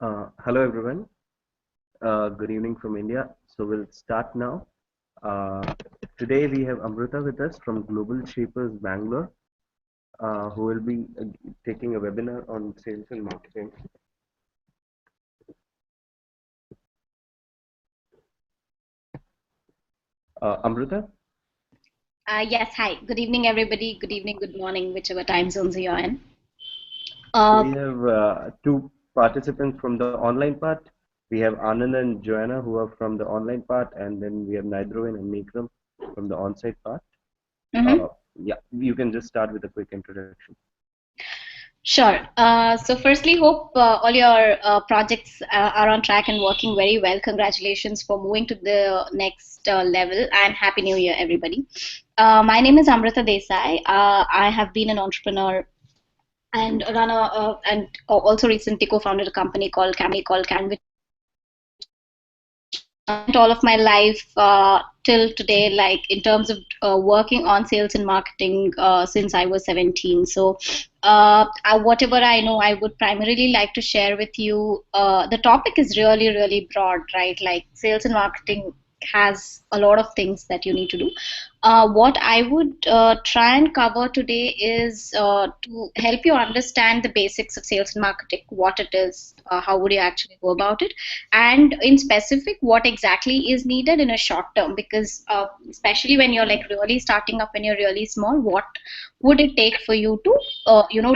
Hello everyone. Good evening from India. So we'll start now. Uh, Today we have Amruta with us from Global Shapers Bangalore, who will be taking a webinar on sales and marketing. Amruta, Yes, hi. Good evening, everybody. Good evening, good morning, whichever time zones you're in. so Uh, we have two participants from the online part. We have Anand and Joanna who are from the online part, and then we have Naidrovin and Nikram from the on-site part. mhm. Uh, yeah, you can just start with a quick introduction. Sure. So, firstly, hope all your projects are on track and working very well. Congratulations for moving to the next level, and Happy New Year, everybody. My name is Amruta Desai. I have been an entrepreneur and run and also recently co-founded a company called Can, spent all of my life till today, like in terms of working on sales and marketing since I was 17. So, whatever I know, I would primarily like to share with you. The topic is really, really broad, right? Like sales and marketing has a lot of things that you need to do. What I would try and cover today is to help you understand the basics of sales and marketing, what it is, how would you actually go about it, and in specific what exactly is needed in a short term, because especially when you're like really starting up, when you're really small, what would it take for you to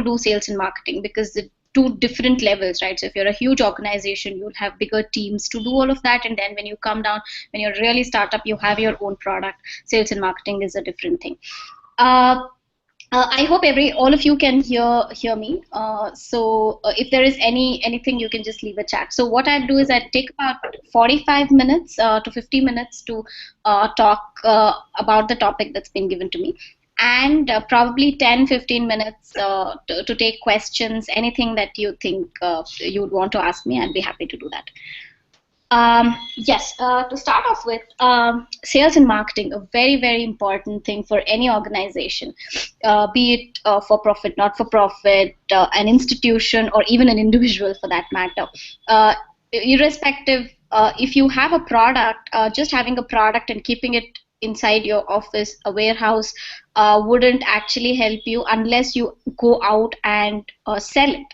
do sales and marketing, because the two different levels, right? So if you're a huge organization, you'll have bigger teams to do all of that, and then when you come down, when you're really startup, you have your own product. Sales and marketing is a different thing. uh, I hope every all of you can hear me. If there is anything, you can just leave a chat. So what I do is I take about 45 minutes to 50 minutes to talk about the topic that's been given to me, and probably 10-15 minutes to take questions. Anything that you think you would want to ask me, I'd be happy to do that. Yes, to start off with, sales and marketing, a very, very important thing for any organization, be it for profit, not for profit, an institution, or even an individual for that matter. Uh, Irrespective, if you have a product, just having a product and keeping it inside your office, a warehouse, wouldn't actually help you unless you go out and sell it.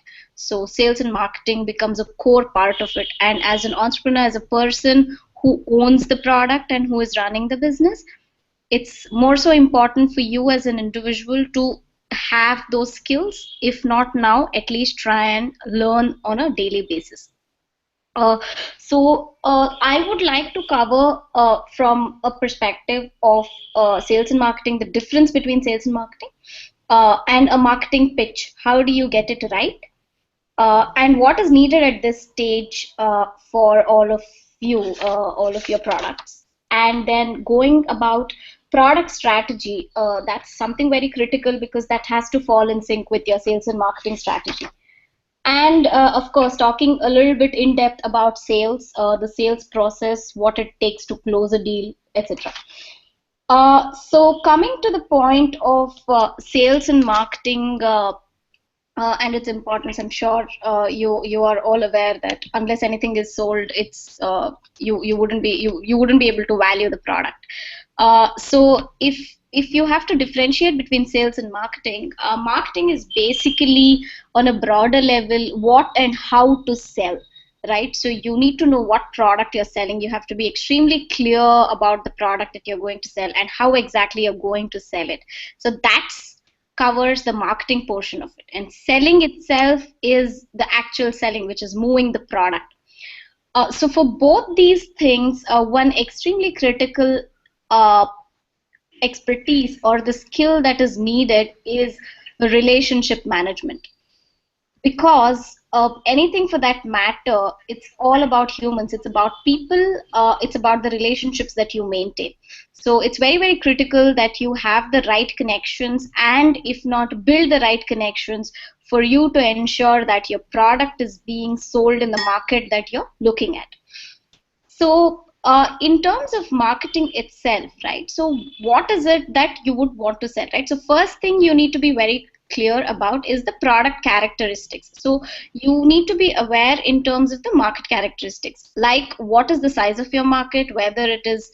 So sales and marketing becomes a core part of it. And as an entrepreneur, as a person who owns the product and who is running the business, it's more so important for you as an individual to have those skills. If not now, at least try and learn on a daily basis. Uh, I would like to cover from a perspective of sales and marketing, the difference between sales and marketing and a marketing pitch. How do you get it right? And what is needed at this stage for all of your products, and then going about product strategy. That's something very critical because that has to fall in sync with your sales and marketing strategy. And of course, talking a little bit in depth about sales, the sales process, what it takes to close a deal, etc. So coming to the point of sales and marketing. And its importance. I'm sure you are all aware that unless anything is sold, it's you wouldn't be able to value the product. If you have to differentiate between sales and marketing, marketing is basically on a broader level what and how to sell. Right, so you need to know what product you're selling. You have to be extremely clear about the product that you're going to sell and how exactly you're going to sell it. So that's covers the marketing portion of it, and selling itself is the actual selling, which is moving the product. So for both these things, one extremely critical uh, expertise or the skill that is needed is relationship management, because anything for that matter, it's all about humans, it's about people, it's about the relationships that you maintain. So it's very, very critical that you have the right connections, and if not, build the right connections for you to ensure that your product is being sold in the market that you're looking at. So, in terms of marketing itself, right? So, what is it that you would want to sell, right? So, first thing you need to be very clear about is the product characteristics. So you need to be aware in terms of the market characteristics, like what is the size of your market, whether it is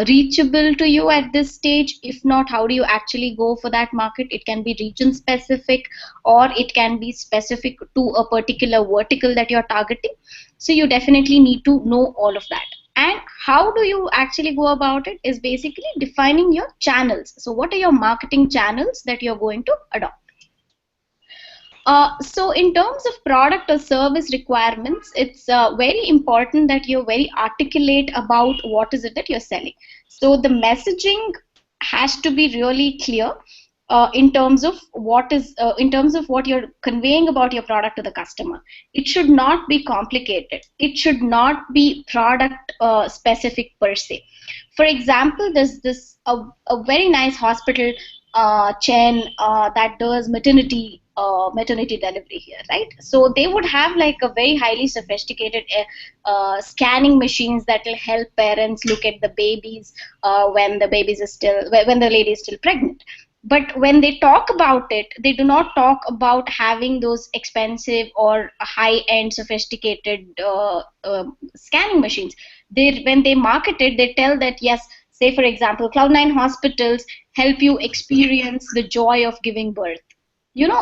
reachable to you at this stage. If not, how do you actually go for that market? It can be region specific, or it can be specific to a particular vertical that you're targeting. So you definitely need to know all of that. And how do you actually go about it is basically defining your channels. So what are your marketing channels that you're going to adopt? So in terms of product or service requirements, it's very important that you're very articulate about what is it that you're selling. So the messaging has to be really clear in terms of what you're conveying about your product to the customer. It should not be complicated. It should not be product specific per se. For example, there's this a very nice hospital chain that does maternity delivery here, right? So they would have like a very highly sophisticated scanning machines that will help parents look at the babies when the babies are still when the lady is still pregnant. But when they talk about it, they do not talk about having those expensive or high-end sophisticated scanning machines. When they market it, they tell that yes, say for example, Cloud9 hospitals help you experience the joy of giving birth,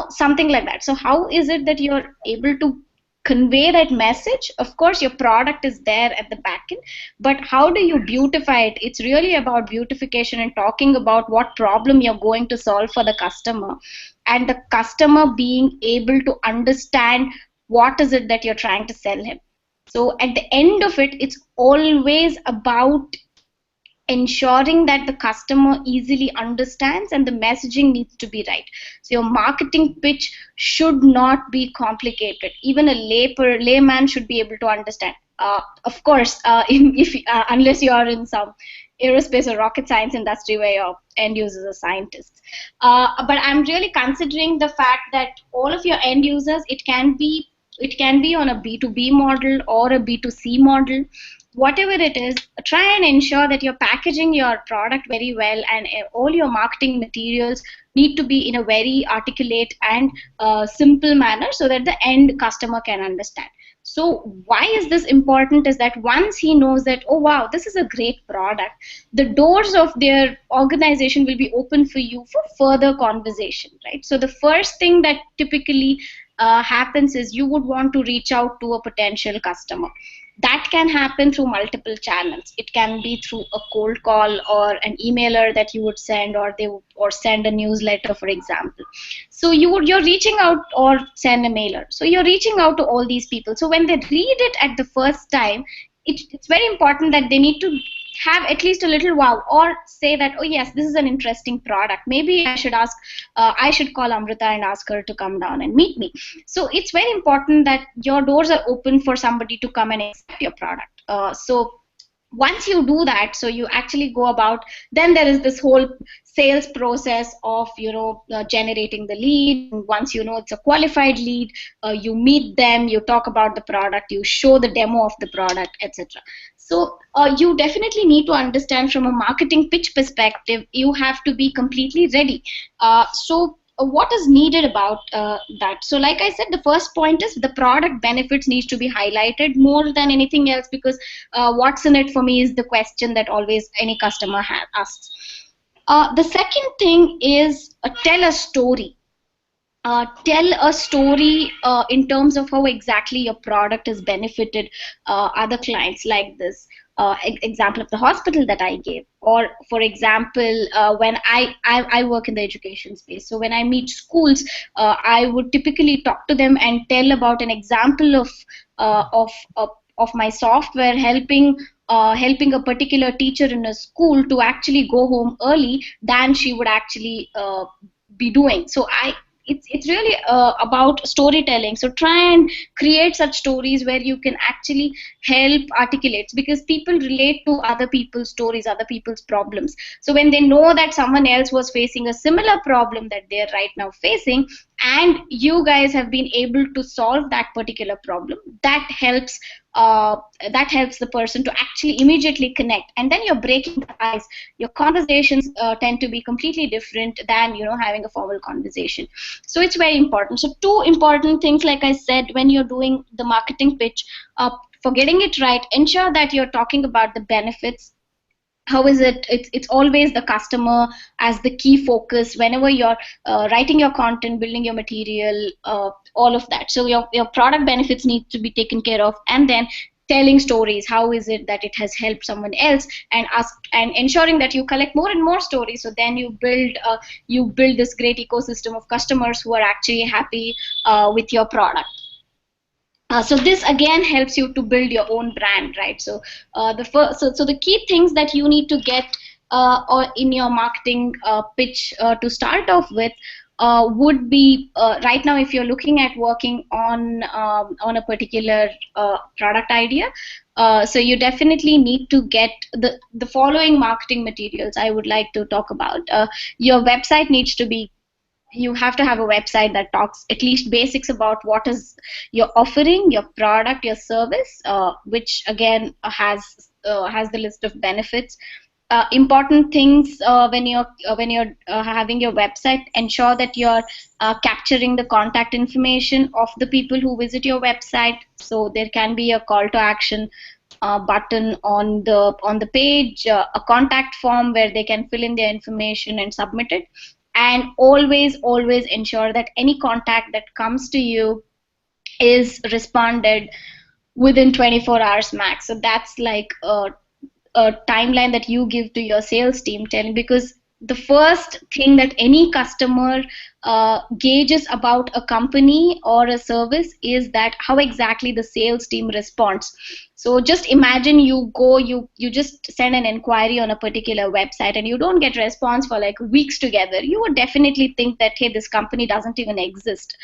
something like that. So how is it that you're able to convey that message? Of course your product is there at the back end, but how do you beautify it? It's really about beautification and talking about what problem you're going to solve for the customer, and the customer being able to understand what is it that you're trying to sell him. So at the end of it, it's always about ensuring that the customer easily understands, and the messaging needs to be right. So your marketing pitch should not be complicated. Even a layman should be able to understand. Of course, unless you are in some aerospace or rocket science industry where your end users are scientists. But I'm really considering the fact that all of your end users, it can be on a B2B model or a B2C model. Whatever it is, try and ensure that you're packaging your product very well, and all your marketing materials need to be in a very articulate and simple manner so that the end customer can understand. So why is this important is that once he knows that, oh wow, this is a great product, the doors of their organization will be open for you for further conversation, right? So the first thing that typically happens is you would want to reach out to a potential customer. That can happen through multiple channels. It can be through a cold call or an emailer that you would send, or send a newsletter, for example. So you're reaching out, or send a mailer. So you're reaching out to all these people. So when they read it at the first time, it's very important that they need to have at least a little wow, or say that, oh yes, this is an interesting product. Maybe I should call Amruta and ask her to come down and meet me. So it's very important that your doors are open for somebody to come and accept your product. So once you do that, so you actually go about, then there is this whole sales process of generating the lead. Once you know it's a qualified lead, you meet them, you talk about the product, you show the demo of the product, etc. So you definitely need to understand from a marketing pitch perspective, you have to be completely ready. What is needed about that? So like I said, the first point is the product benefits needs to be highlighted more than anything else, because what's in it for me is the question that always any customer asks. The second thing is tell a story. Tell a story in terms of how exactly your product has benefited other clients, like this example of the hospital that I gave. Or for example, when I work in the education space, so when I meet schools, I would typically talk to them and tell about an example of my software helping a particular teacher in a school to actually go home early than she would actually be doing. So it's really about storytelling. So try and create such stories where you can actually help articulate, because people relate to other people's stories, other people's problems. So when they know that someone else was facing a similar problem that they're right now facing, and you guys have been able to solve that particular problem, that helps the person to actually immediately connect, and then you're breaking the ice. Your conversations tend to be completely different than having a formal conversation. So it's very important. So two important things, like I said, when you're doing the marketing pitch, for getting it right, ensure that you're talking about the benefits. How is it? It's always the customer as the key focus whenever you're writing your content, building your material, all of that. So your product benefits need to be taken care of, and then telling stories. How is it that it has helped someone else, and ask and ensuring that you collect more and more stories. So then you build this great ecosystem of customers who are actually happy with your product. So this again helps you to build your own brand, right? So so the key things that you need to get or in your marketing pitch to start off with would be, right now, if you're looking at working on a particular product idea, so you definitely need to get the following marketing materials I would like to talk about. Your website needs to be, you have to have a website that talks at least basics about what is your offering, your product, your service, which again has the list of benefits. Important things when you're having your website, ensure that you're capturing the contact information of the people who visit your website. So there can be a call to action button on the page, a contact form where they can fill in their information and submit it. And always ensure that any contact that comes to you is responded within 24 hours max. So that's like a timeline that you give to your sales team, telling, because the first thing that any customer gauges about a company or a service is that how exactly the sales team responds. So just imagine you just send an inquiry on a particular website and you don't get response for like weeks together. You would definitely think that, hey, this company doesn't even exist.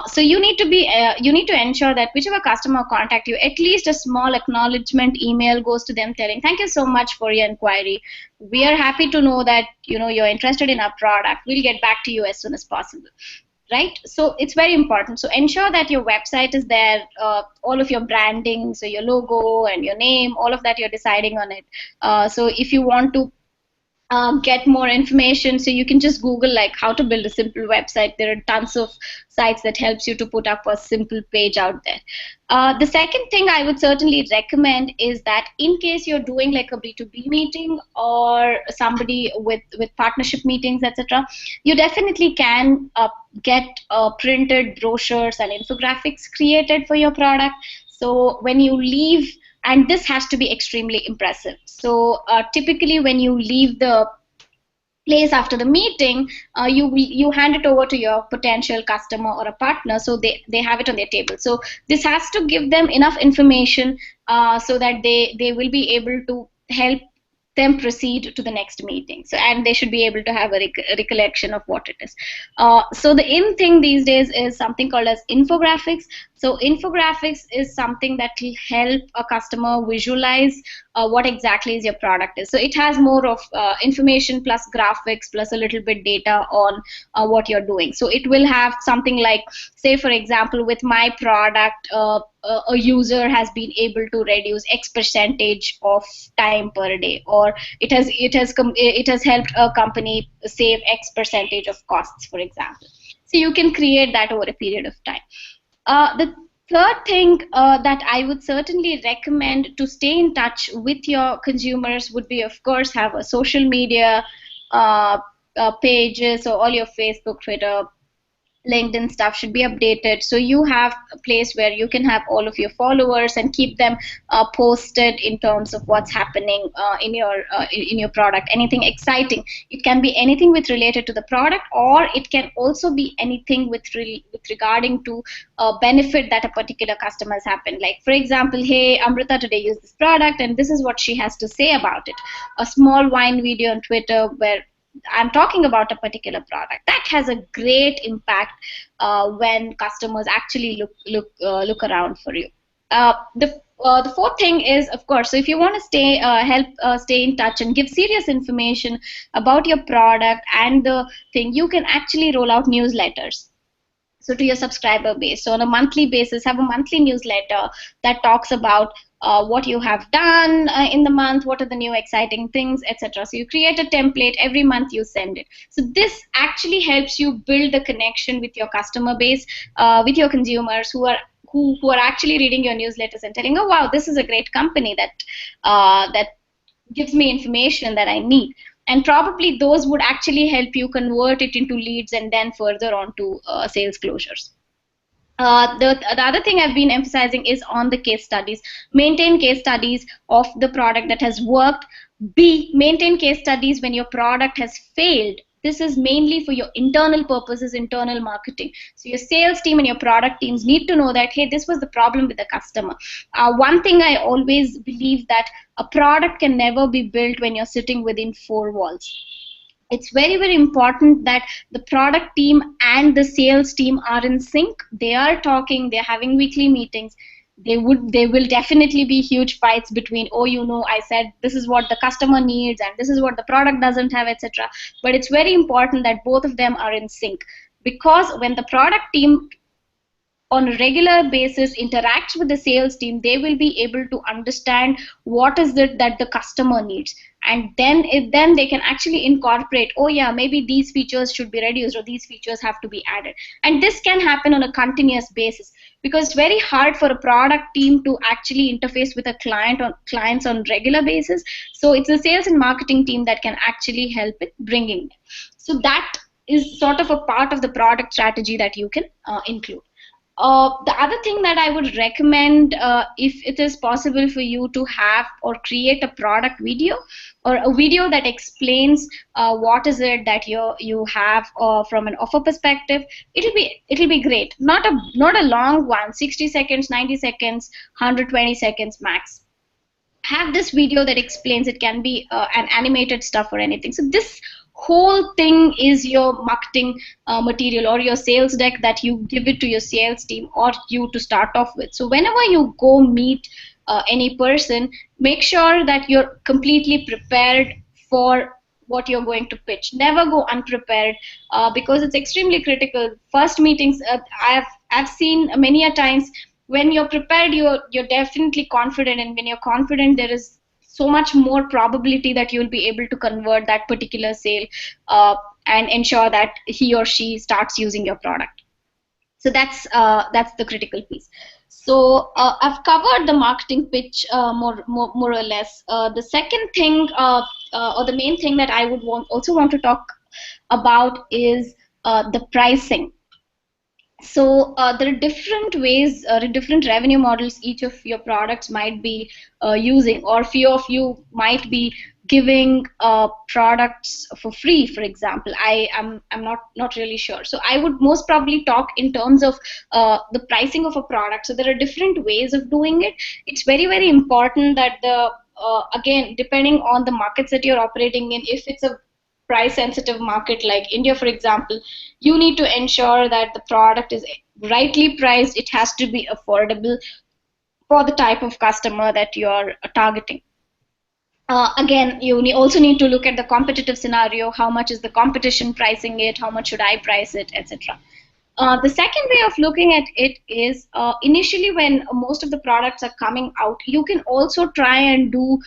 So you need to ensure that whichever customer contact you, at least a small acknowledgement email goes to them telling, thank you so much for your inquiry. We are happy to know that you're interested in our product. We'll get back to you as soon as possible. Right? So it's very important. So ensure that your website is there, all of your branding, so your logo and your name, all of that you're deciding on it. So if you want to get more information, so you can just Google like how to build a simple website. There are tons of sites that helps you to put up a simple page out there. The second thing I would certainly recommend is that in case you're doing like a B2B meeting or somebody with partnership meetings, etc., you definitely can get printed brochures and infographics created for your product. So when you leave, and this has to be extremely impressive. So typically when you leave the place after the meeting, you hand it over to your potential customer or a partner, so they have it on their table. So this has to give them enough information so that they will be able to help them proceed to the next meeting. So, and they should be able to have a recollection of what it is. So the in thing these days is something called as infographics. So infographics is something that will help a customer visualize what exactly is your product is. So it has more of information plus graphics plus a little bit data on what you're doing. So it will have something like, say for example, with my product, a user has been able to reduce X percentage of time per day, or it has helped a company save X percentage of costs, for example. So you can create that over a period of time. The third thing that I would certainly recommend to stay in touch with your consumers would be, of course, have a social media uh, pages, so all your Facebook, Twitter, LinkedIn stuff should be updated. So you have a place where you can have all of your followers and keep them posted in terms of what's happening in your product. Anything exciting. It can be anything with related to the product, or it can also be anything with regarding to benefit that a particular customer has happened. Like for example, hey, Amruta today used this product, and this is what she has to say about it. A small wine video on Twitter where I'm talking about a particular product, that has a great impact when customers actually look around for you. The fourth thing is, of course, so if you want to help stay in touch and give serious information about your product and the thing, you can actually roll out newsletters. So to your subscriber base, so on a monthly basis, have a monthly newsletter that talks about what you have done in the month, what are the new exciting things, etc. So you create a template, every month you send it. So this actually helps you build the connection with your customer base, with your consumers who are actually reading your newsletters and telling, oh wow, this is a great company that gives me information that I need. And probably those would actually help you convert it into leads and then further on to sales closures. The other thing I've been emphasizing is on the case studies. Maintain case studies of the product that has worked. B, maintain case studies when your product has failed. This is mainly for your internal purposes, internal marketing. So your sales team and your product teams need to know that, hey, this was the problem with the customer. One thing I always believe that a product can never be built when you're sitting within four walls. It's very very important that the product team and the sales team are in sync. They are talking, they're having weekly meetings. They will definitely be huge fights between, oh, I said this is what the customer needs and this is what the product doesn't have, etc. But it's very important that both of them are in sync, because when the product team on a regular basis interacts with the sales team, they will be able to understand what is it that the customer needs. And then they can actually incorporate, oh yeah, maybe these features should be reduced or these features have to be added. And this can happen on a continuous basis, because it's very hard for a product team to actually interface with a clients on regular basis. So it's the sales and marketing team that can actually help it bringing. So that is sort of a part of the product strategy that you can include. The other thing that I would recommend, if it is possible for you to have or create a product video or a video that explains what is it that you have from an offer perspective, it'll be great. Not a long one, 60 seconds, 90 seconds, 120 seconds max. Have this video that explains. It can be an animated stuff or anything. So this whole thing is your marketing material or your sales deck that you give it to your sales team or you to start off with. So whenever you go meet any person, make sure that you're completely prepared for what you're going to pitch. Never go unprepared, because it's extremely critical. First meetings, I've seen many a times, when you're prepared, you're definitely confident, and when you're confident, there is so much more probability that you'll be able to convert that particular sale, and ensure that he or she starts using your product. So that's the critical piece. So I've covered the marketing pitch more or less. The second thing, or the main thing that I would also want to talk about is the pricing. So there are different ways, different revenue models each of your products might be using, or few of you might be giving products for free, for example. I'm not really sure. So I would most probably talk in terms of the pricing of a product. So there are different ways of doing it. It's very very important that the again, depending on the markets that you're operating in, if it's a price sensitive market like India, for example, you need to ensure that the product is rightly priced. It has to be affordable for the type of customer that you're targeting. Again, you also need to look at the competitive scenario. How much is the competition pricing it? How much should I price it, etc. The second way of looking at it is, initially when most of the products are coming out, you can also try and do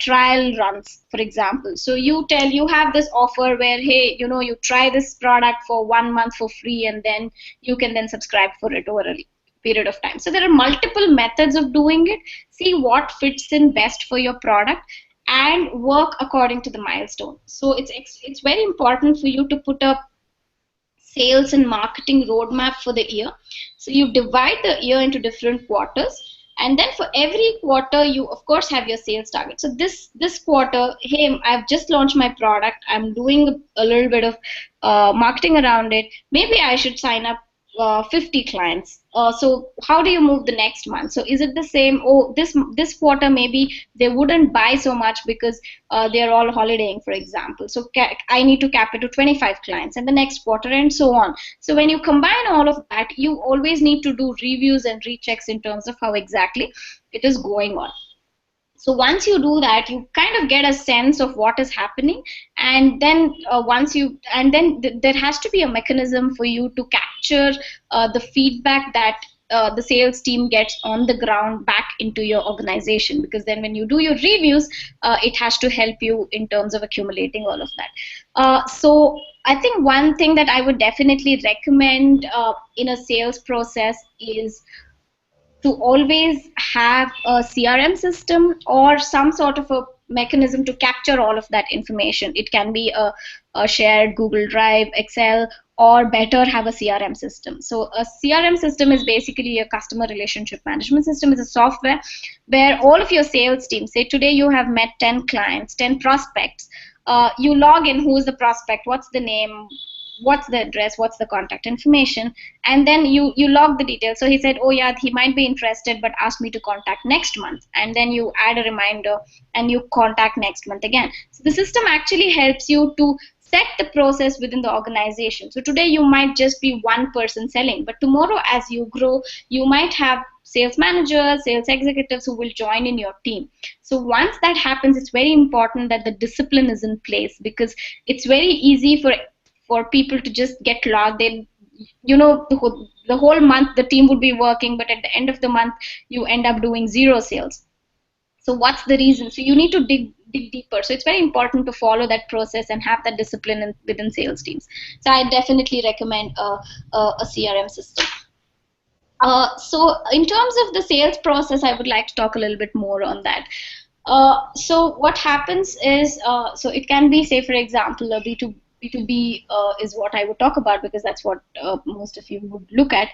trial runs, for example. So you have this offer where, hey, you try this product for 1 month for free, and then you can then subscribe for it over a period of time. So there are multiple methods of doing it. See what fits in best for your product and work according to the milestone. So it's very important for you to put a sales and marketing roadmap for the year. So you divide the year into different quarters, and then for every quarter you of course have your sales target. So this quarter, hey, I've just launched my product, I'm doing a little bit of marketing around it, maybe I should sign up 50 clients. So how do you move the next month? So is it the same? Oh, this quarter maybe they wouldn't buy so much because they're all holidaying, for example. So I need to cap it to 25 clients, and the next quarter, and so on. So when you combine all of that, you always need to do reviews and rechecks in terms of how exactly it is going on. So once you do that, you kind of get a sense of what is happening. And then once you and then there has to be a mechanism for you to capture the feedback that the sales team gets on the ground back into your organization, because then when you do your reviews, it has to help you in terms of accumulating all of that. So I think one thing that I would definitely recommend in a sales process is to always have a CRM system or some sort of a mechanism to capture all of that information. It can be a shared Google Drive, Excel, or better have a CRM system. So a CRM system is basically a customer relationship management system. It's a software where all of your sales team, say today you have met 10 clients, 10 prospects. You log in who's the prospect, what's the name, what's the address, what's the contact information, and then you log the details. So he said, oh yeah, he might be interested but ask me to contact next month, and then you add a reminder and you contact next month again. So the system actually helps you to set the process within the organization. So today you might just be one person selling, but tomorrow as you grow, you might have sales managers, sales executives who will join in your team. So once that happens, it's very important that the discipline is in place, because it's very easy for people to just get lost. They, the whole month the team would be working, but at the end of the month you end up doing zero sales. So what's the reason? So you need to dig deeper. So it's very important to follow that process and have that discipline within sales teams. So I definitely recommend a CRM system. So in terms of the sales process, I would like to talk a little bit more on that. So what happens is, so it can be, say, for example, a B2B is what I would talk about, because that's what most of you would look at.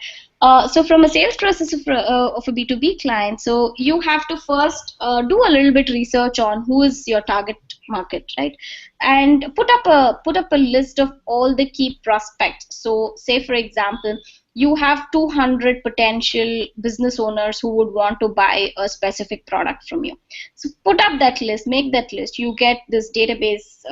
So from a sales process of a B2B client, so you have to first do a little bit research on who is your target market, right? And put up a list of all the key prospects. So say, for example, you have 200 potential business owners who would want to buy a specific product from you. So put up that list, make that list. You get this database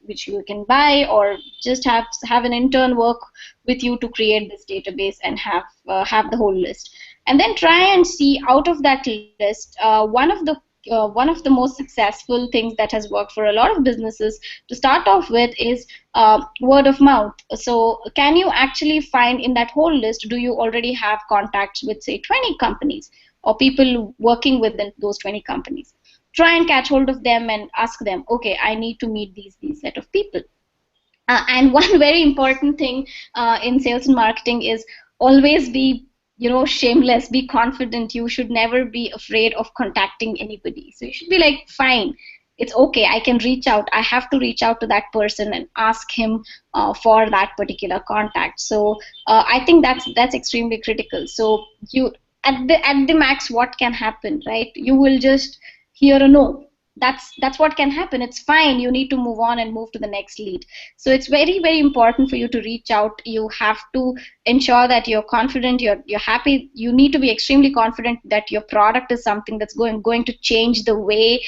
which you can buy, or just have an intern work with you to create this database and have the whole list. And then try and see out of that list, one of the most successful things that has worked for a lot of businesses to start off with is word of mouth. So can you actually find in that whole list, do you already have contacts with, say, 20 companies or people working within those 20 companies? Try and catch hold of them and ask them, okay, I need to meet these set of people. And one very important thing in sales and marketing is always be, shameless, be confident. You should never be afraid of contacting anybody. So you should be like, fine, it's okay, I can reach out. I have to reach out to that person and ask him for that particular contact. So I think that's extremely critical. So you, at the max, what can happen, right? You will just hear a no. That's what can happen. It's fine, you need to move on and move to the next lead. So it's very, very important for you to reach out. You have to ensure that you're confident, you're happy. You need to be extremely confident that your product is something that's going to change the way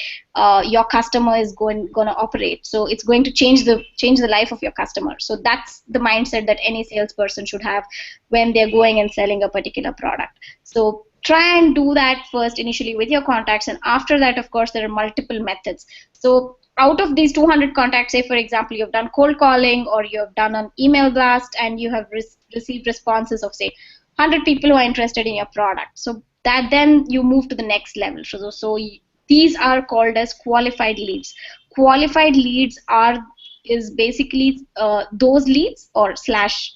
your customer is going to operate. So it's going to change the life of your customer. So that's the mindset that any salesperson should have when they're going and selling a particular product. So try and do that first initially with your contacts, and after that, of course, there are multiple methods. So out of these 200 contacts, say for example you've done cold calling or you've done an email blast and you have received responses of, say, 100 people who are interested in your product. So that then you move to the next level. So these are called as qualified leads. Qualified leads is basically those leads or slash,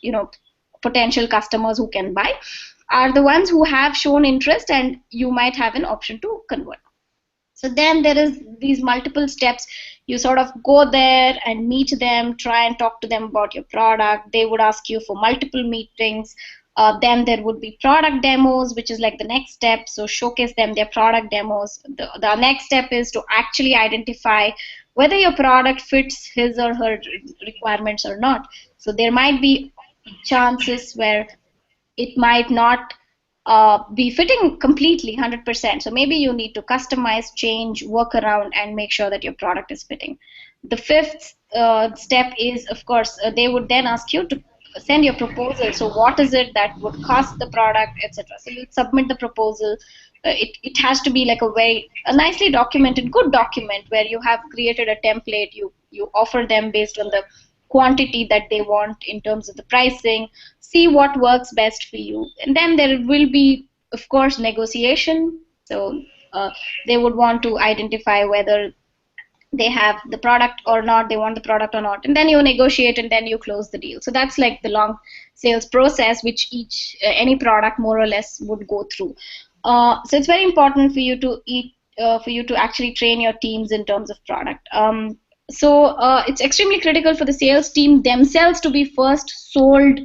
potential customers who can buy, are the ones who have shown interest and you might have an option to convert. So then there is these multiple steps. You sort of go there and meet them, try and talk to them about your product. They would ask you for multiple meetings. Then there would be product demos, which is like the next step. So showcase them their product demos. The next step is to actually identify whether your product fits his or her requirements or not. So there might be chances where it might not be fitting completely 100%. So maybe you need to customize, change, work around, and make sure that your product is fitting. The fifth step is, of course, they would then ask you to send your proposal. So what is it that would cost the product, etc. So you submit the proposal. it has to be like a nicely documented good document where you have created a template. You offer them based on the quantity that they want in terms of the pricing. See what works best for you, and then there will be, of course, negotiation. So uh, they would want to identify whether they have the product or not, they want the product or not, and then you negotiate and then you close the deal. So that's like the long sales process which each any product more or less would go through. So it's very important for you to for you to actually train your teams in terms of product. It's extremely critical for the sales team themselves to be first sold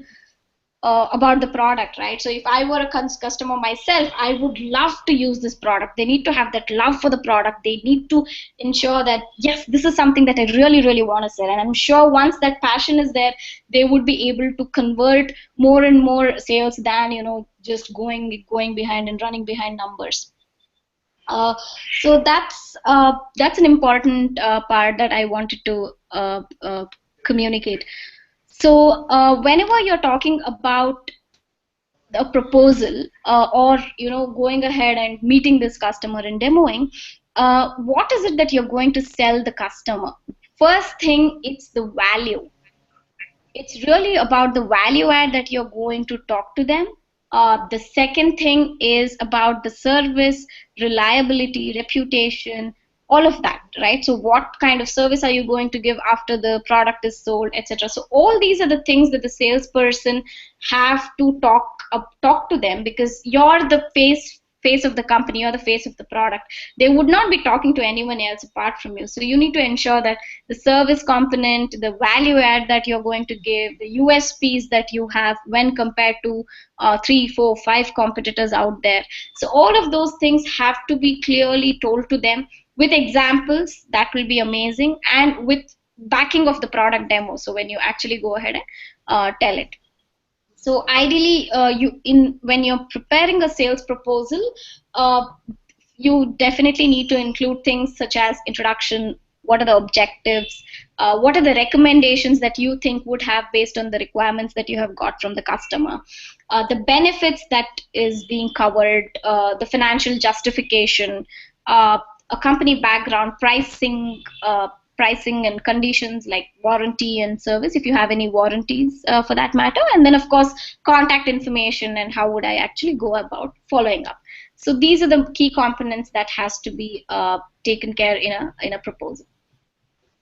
about the product, right? So if I were a customer myself, I would love to use this product. They need to have that love for the product. They need to ensure that, yes, this is something that I really, really want to sell. And I'm sure once that passion is there, they would be able to convert more and more sales than, just going behind and running behind numbers. Uh, so that's an important part that I wanted to communicate. So whenever you're talking about a proposal or going ahead and meeting this customer and demoing, what is it that you're going to sell the customer? First thing, it's the value. It's really about the value add that you're going to talk to them. The second thing is about the service, reliability, reputation, all of that, right? So, what kind of service are you going to give after the product is sold, etc. So, all these are the things that the salesperson have to talk to them, because you're the face of the company, you're the face of the product. They would not be talking to anyone else apart from you. So you need to ensure that the service component, the value add that you're going to give, the USPs that you have when compared to three, four, five competitors out there. So all of those things have to be clearly told to them with examples. That will be amazing, and with backing of the product demo. So when you actually go ahead and tell it. So ideally, you in when you're preparing a sales proposal, uh, you definitely need to include things such as introduction. What are the objectives? What are the recommendations that you think would have based on the requirements that you have got from the customer? The benefits that is being covered, the financial justification, uh, a company background, pricing and conditions like warranty and service, if you have any warranties for that matter, and then of course contact information and how would I actually go about following up. So these are the key components that has to be taken care in a proposal.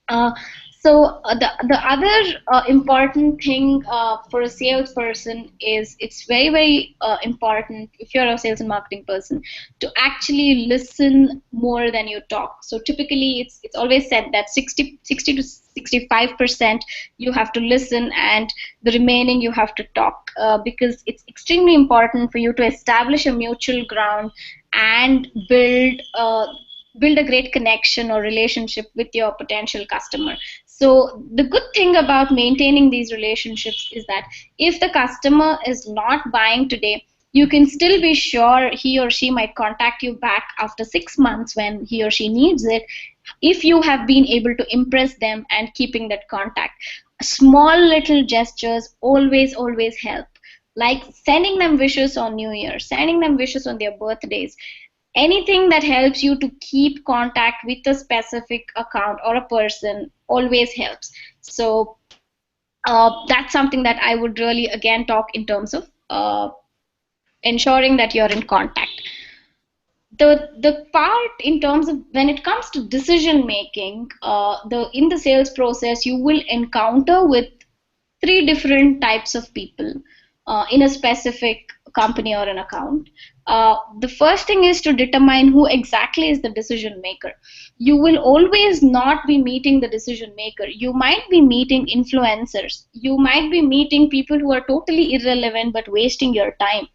Uh, the other important thing for a salesperson is, it's very very important, if you're a sales and marketing person, to actually listen more than you talk. So typically it's always said that 60 to 65% you have to listen, and the remaining you have to talk, because it's extremely important for you to establish a mutual ground and build a great connection or relationship with your potential customer. So the good thing about maintaining these relationships is that if the customer is not buying today, you can still be sure he or she might contact you back after 6 months when he or she needs it, if you have been able to impress them and keeping that contact. Small little gestures always help, like sending them wishes on New Year, sending them wishes on their birthdays. Anything that helps you to keep contact with a specific account or a person always helps. So that's something that I would really again talk in terms of ensuring that you're in contact. The part in terms of when it comes to decision making, the in the sales process you will encounter with three different types of people in a specific company or an account. The first thing is to determine who exactly is the decision maker. You will always not be meeting the decision maker. You might be meeting influencers. You might be meeting people who are totally irrelevant but wasting your time.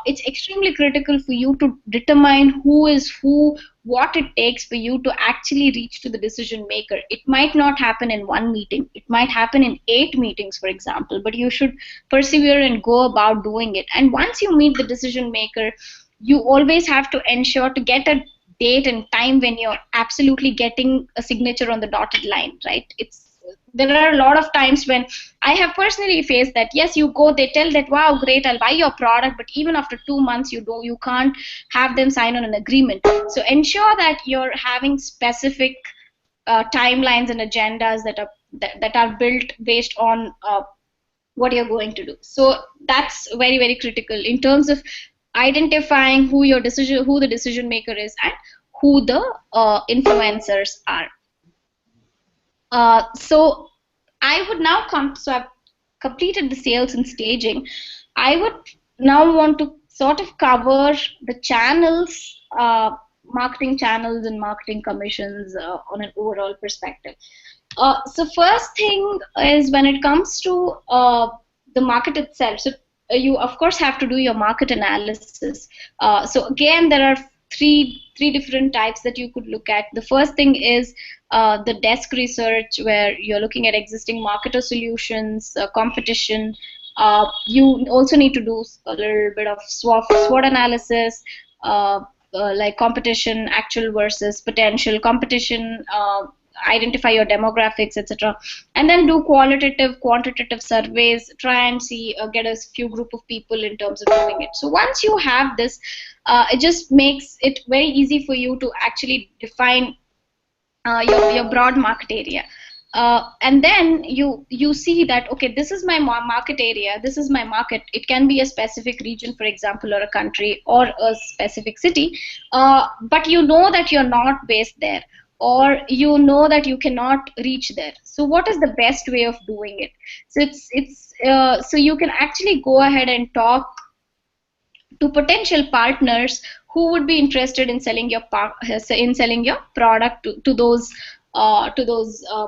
It's extremely critical for you to determine who is who, what it takes for you to actually reach to the decision maker. It might not happen in one meeting, it might happen in 8 meetings, for example, but you should persevere and go about doing it. And once you meet the decision maker, you always have to ensure to get a date and time when you're absolutely getting a signature on the dotted line, right? there are a lot of times when I have personally faced that. Yes, you go, they tell that, wow, great, I'll buy your product, but even after 2 months, you can't have them sign on an agreement. So ensure that you're having specific timelines and agendas that are built based on what you're going to do. So that's very, very critical in terms of identifying who the decision maker is, and who the influencers are. So I would now come. So I've completed the sales and staging. I would now want to sort of cover the channels, marketing channels and marketing commissions on an overall perspective. So first thing is, when it comes to the market itself. So you of course have to do your market analysis. So again, there are three different types that you could look at. The first thing is the desk research, where you're looking at existing marketer solutions, competition. You also need to do a little bit of SWOT analysis, like competition, actual versus potential competition, identify your demographics, etc., and then do qualitative, quantitative surveys. Try and see, get a few group of people in terms of doing it. So once you have this, it just makes it very easy for you to actually define your broad market area. And then you see that, okay, this is my market area, this is my market. It can be a specific region, for example, or a country, or a specific city, but you know that you're not based there, or you know that you cannot reach there. So what is the best way of doing it? So so you can actually go ahead and talk to potential partners who would be interested in selling your product to those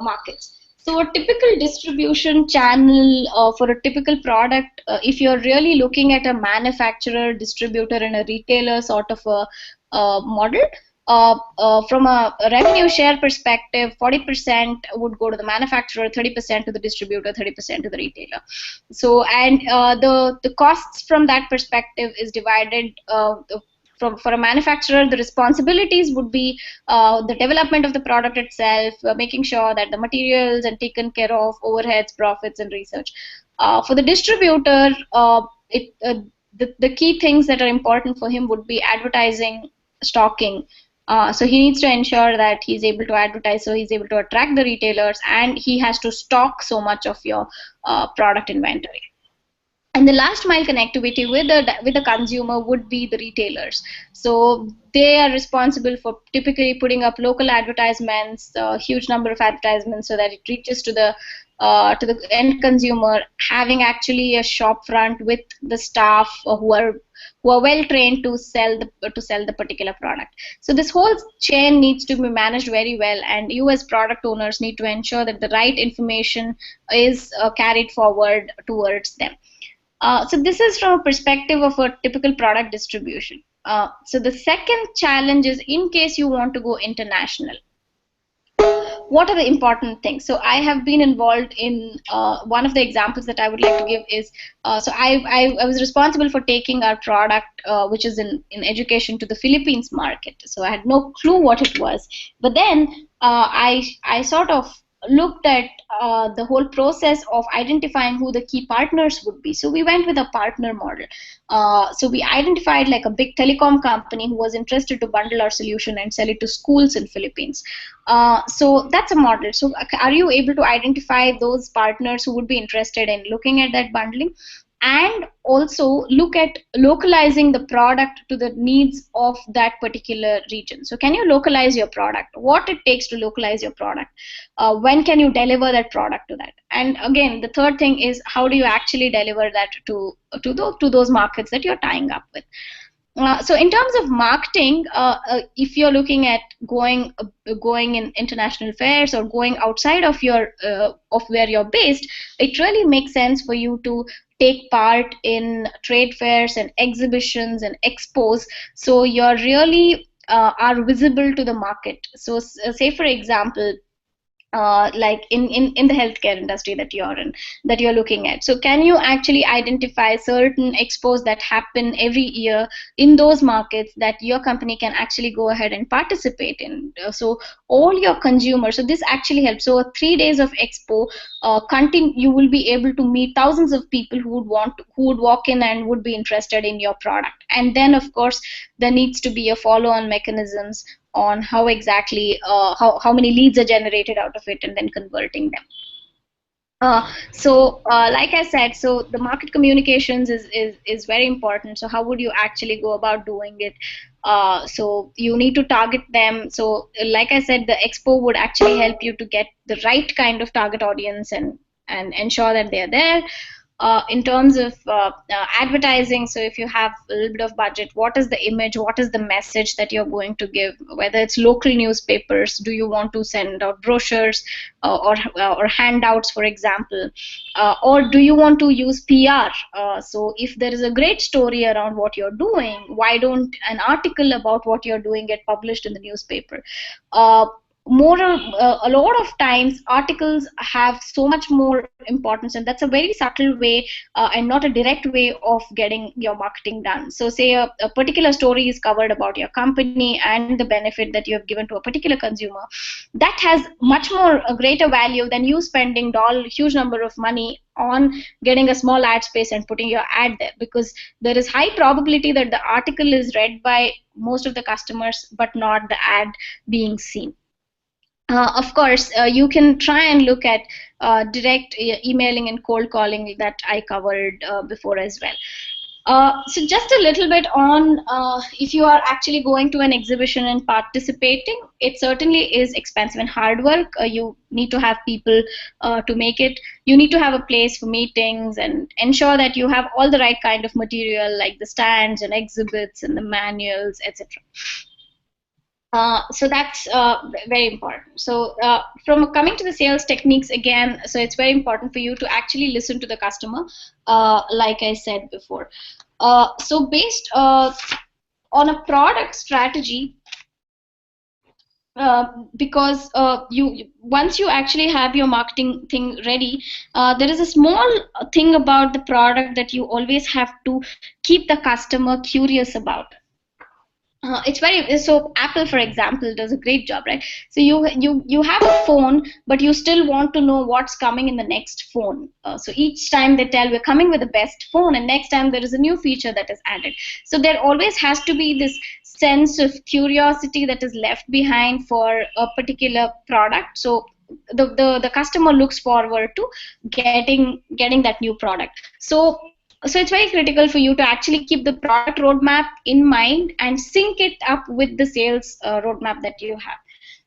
markets. So a typical distribution channel for a typical product, if you're really looking at a manufacturer, distributor, and a retailer sort of a model, from a revenue share perspective, 40% would go to the manufacturer, 30% to the distributor, 30% to the retailer. So, and the costs from that perspective is divided. For a manufacturer, the responsibilities would be the development of the product itself, making sure that the materials and taken care of, overheads, profits, and research. For the distributor, the key things that are important for him would be advertising, stocking. So he needs to ensure that he's able to advertise, so he's able to attract the retailers, and he has to stock so much of your product inventory. And the last mile connectivity with the consumer would be the retailers. So they are responsible for typically putting up local advertisements, a huge number of advertisements, so that it reaches to the end consumer, having actually a shop front with the staff who are well trained to sell the particular product. So this whole chain needs to be managed very well, and you as product owners need to ensure that the right information is carried forward towards them. So this is from a perspective of a typical product distribution. So the second challenge is, in case you want to go international, what are the important things? So I have been involved in one of the examples that I would like to give is, so I was responsible for taking our product, which is in education, to the Philippines market. So I had no clue what it was, but then I sort of looked at the whole process of identifying who the key partners would be. So we went with a partner model. So we identified like a big telecom company who was interested to bundle our solution and sell it to schools in Philippines. So that's a model. So are you able to identify those partners who would be interested in looking at that bundling? And also look at localizing the product to the needs of that particular region. So can you localize your product? What it takes to localize your product? When can you deliver that product to that? And again, the third thing is, how do you actually deliver that to those markets that you're tying up with? So in terms of marketing, if you're looking at going in international fairs or going outside of your of where you're based, it really makes sense for you to take part in trade fairs and exhibitions and expos, so you're really are visible to the market. So say for example, like in the healthcare industry that you're looking at. So can you actually identify certain expos that happen every year in those markets that your company can actually go ahead and participate in? So all your consumers, so this actually helps. So 3 days of expo, you will be able to meet thousands of people who would walk in and would be interested in your product. And then of course there needs to be a follow on mechanisms on how exactly how many leads are generated out of it and then converting them. Like I said, so the market communications is very important. So how would you actually go about doing it? So you need to target them. So like I said, the expo would actually help you to get the right kind of target audience and ensure that they're there. In terms of advertising, so if you have a little bit of budget, what is the image, what is the message that you're going to give? Whether it's local newspapers, do you want to send out brochures or handouts, for example, or do you want to use PR? So if there is a great story around what you're doing, why don't an article about what you're doing get published in the newspaper? A lot of times articles have so much more importance, and that's a very subtle way and not a direct way of getting your marketing done. So say a particular story is covered about your company and the benefit that you have given to a particular consumer, that has much more a greater value than you spending huge number of money on getting a small ad space and putting your ad there, because there is high probability that the article is read by most of the customers but not the ad being seen. Of course, you can try and look at direct emailing and cold calling that I covered before as well. So just a little bit on if you are actually going to an exhibition and participating, it certainly is expensive and hard work. You need to have people to make it. You need to have a place for meetings and ensure that you have all the right kind of material like the stands and exhibits and the manuals, etc. So that's very important. So from coming to the sales techniques again, so it's very important for you to actually listen to the customer, like I said before. So based on a product strategy, because you once you actually have your marketing thing ready, there is a small thing about the product that you always have to keep the customer curious about. It's very so Apple, for example, does a great job, right? So you have a phone, but you still want to know what's coming in the next phone. So each time they tell we're coming with the best phone, and next time there is a new feature that is added. So there always has to be this sense of curiosity that is left behind for a particular product. So the customer looks forward to getting that new product. So it's very critical for you to actually keep the product roadmap in mind and sync it up with the sales roadmap that you have.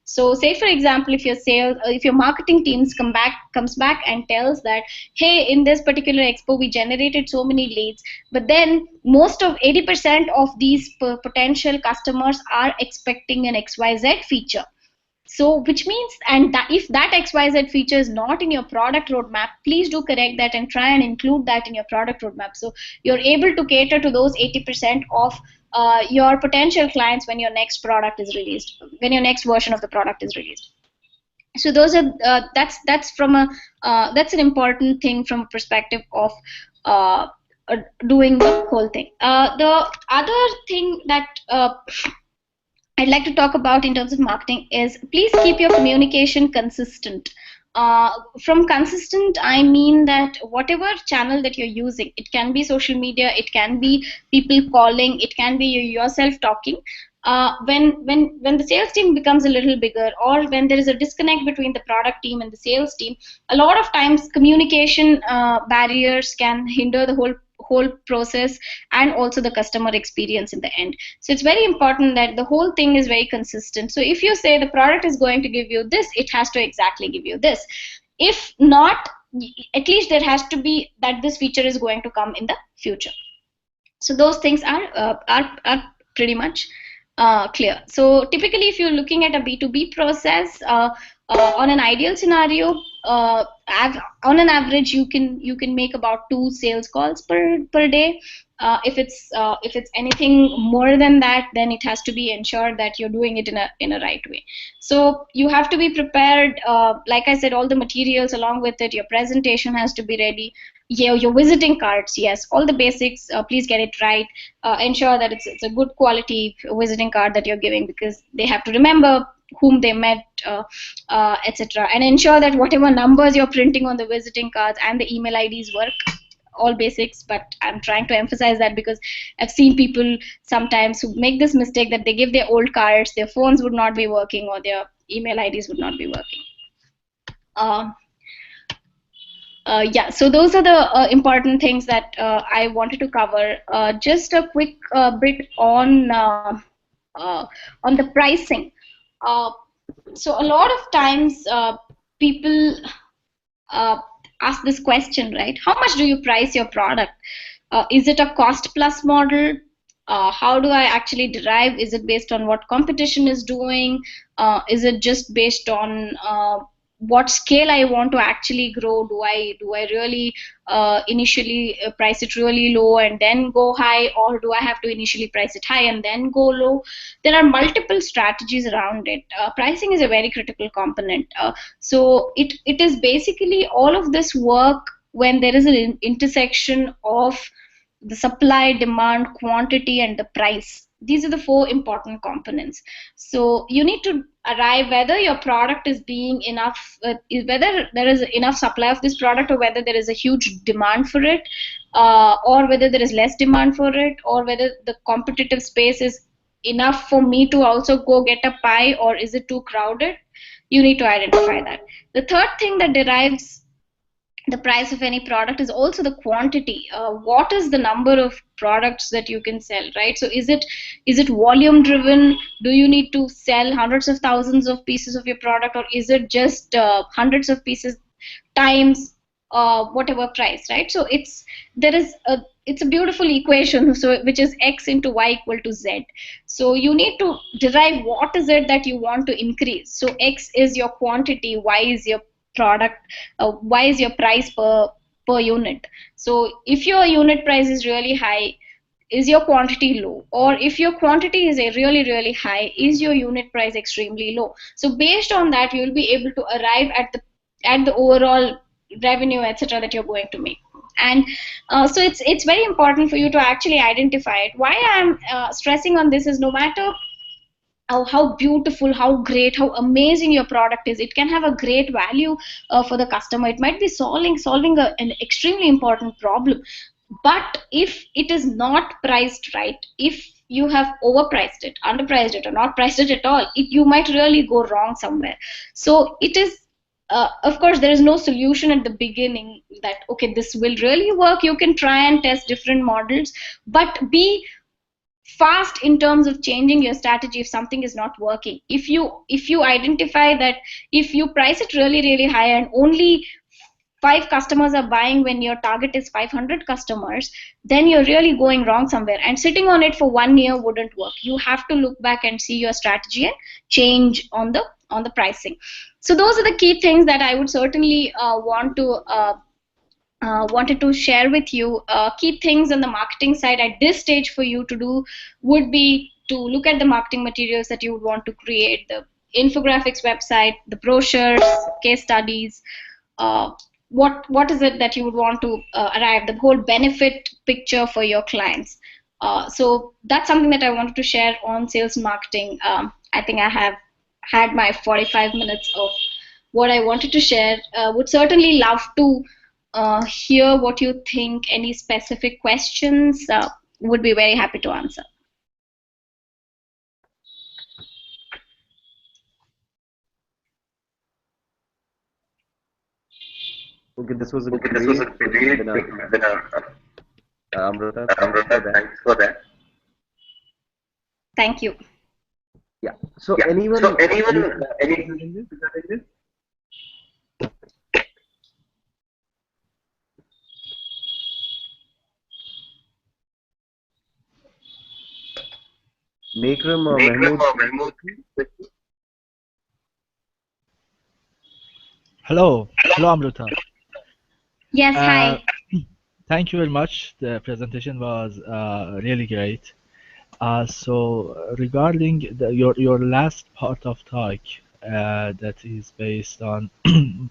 So say for example, if your marketing teams comes back and tells that, hey, in this particular expo we generated so many leads, but then most of 80% of these potential customers are expecting an XYZ feature. So which means, and that if that XYZ feature is not in your product roadmap, please do correct that and try and include that in your product roadmap, so you're able to cater to those 80% of your potential clients when your next product is released, when your next version of the product is released. So those are that's an important thing from a perspective of uh, doing the whole thing. The other thing that I'd like to talk about in terms of marketing is, please keep your communication consistent. From consistent, I mean that whatever channel that you're using, it can be social media, it can be people calling, it can be yourself talking. When the sales team becomes a little bigger, or when there is a disconnect between the product team and the sales team, a lot of times communication barriers can hinder the whole process and also the customer experience in the end. So it's very important that the whole thing is very consistent. So if you say the product is going to give you this, it has to exactly give you this. If not, at least there has to be that this feature is going to come in the future. So those things are pretty much clear. So typically, if you're looking at a B2B process, on an ideal scenario, on an average, you can make about 2 sales calls per day. If it's anything more than that, then it has to be ensured that you're doing it in a right way. So you have to be prepared. Like I said, all the materials along with it, your presentation has to be ready. Yeah, your visiting cards, yes, all the basics. Please get it right. Ensure that it's a good quality visiting card that you're giving, because they have to remember whom they met, etc. And ensure that whatever numbers you're printing on the visiting cards and the email IDs work. All basics, but I'm trying to emphasize that because I've seen people sometimes who make this mistake, that they give their old cards, their phones would not be working, or their email IDs would not be working. Uh, yeah, so those are the important things that I wanted to cover. Just a quick bit uh, on the pricing. Uh, so a lot of times people uh, ask this question, right? How much do you price your product? Is it a cost plus model? How do I actually derive? Is it based on what competition is doing? Is it just based on what scale I want to actually grow? Do I really initially price it really low and then go high, or do I have to initially price it high and then go low? There are multiple strategies around it. Pricing is a very critical component. So it is basically all of this work when there is an intersection of the supply, demand, quantity, and the price. These are the four important components. So you need to arrive whether your product is being enough, whether there is enough supply of this product, or whether there is a huge demand for it, or whether there is less demand for it, or whether the competitive space is enough for me to also go get a pie, or is it too crowded. You need to identify that. The third thing that derives the price of any product is also the quantity. What is the number of products that you can sell, right? So is it volume driven? Do you need to sell hundreds of thousands of pieces of your product, or is it just hundreds of pieces times whatever price, right? So it's a beautiful equation, so which is x into y equal to z. So you need to derive what is it that you want to increase. So x is your quantity, y is your product, y is your price per unit. So if your unit price is really high, is your quantity low? Or if your quantity is a really high, is your unit price extremely low? So based on that, you will be able to arrive at the overall revenue, etc., that you're going to make. And so it's very important for you to actually identify it. Why I'm stressing on this is, no matter how beautiful, how great, how amazing your product is, it can have a great value for the customer. It might be solving an extremely important problem. But if it is not priced right, if you have overpriced it, underpriced it, or not priced it at all, you might really go wrong somewhere. So it is, of course, there is no solution at the beginning that, okay, this will really work. You can try and test different models, but be fast in terms of changing your strategy if something is not working. If you identify that if you price it really high and only 5 customers are buying when your target is 500 customers, then you're really going wrong somewhere, and sitting on it for 1 year wouldn't work. You have to look back and see your strategy and change on the pricing. So those are the key things that I would certainly wanted to share with you. Key things on the marketing side at this stage for you to do would be to look at the marketing materials that you would want to create, the infographics website, the brochures, case studies. Uh, what is it that you would want to arrive, the whole benefit picture for your clients. So that's something that I wanted to share on sales and marketing. I think I have had my 45 minutes of what I wanted to share. Would certainly love to hear what you think. Any specific questions? Would be very happy to answer. Okay, this was a Okay, this was a great great webinar, webinar. Amruta. Thank you for Amruta, that. thanks for that. Thank you. Yeah. So Yeah. So anyone, any anyone, questions any regarding this? regarding this? Makram or Vikram Mahmood, or any Mahmood? questions? Hello, hello Amruta. Yes, Uh, hi. Thank you very much. The presentation was really great. So regarding your last part of talk, that is based on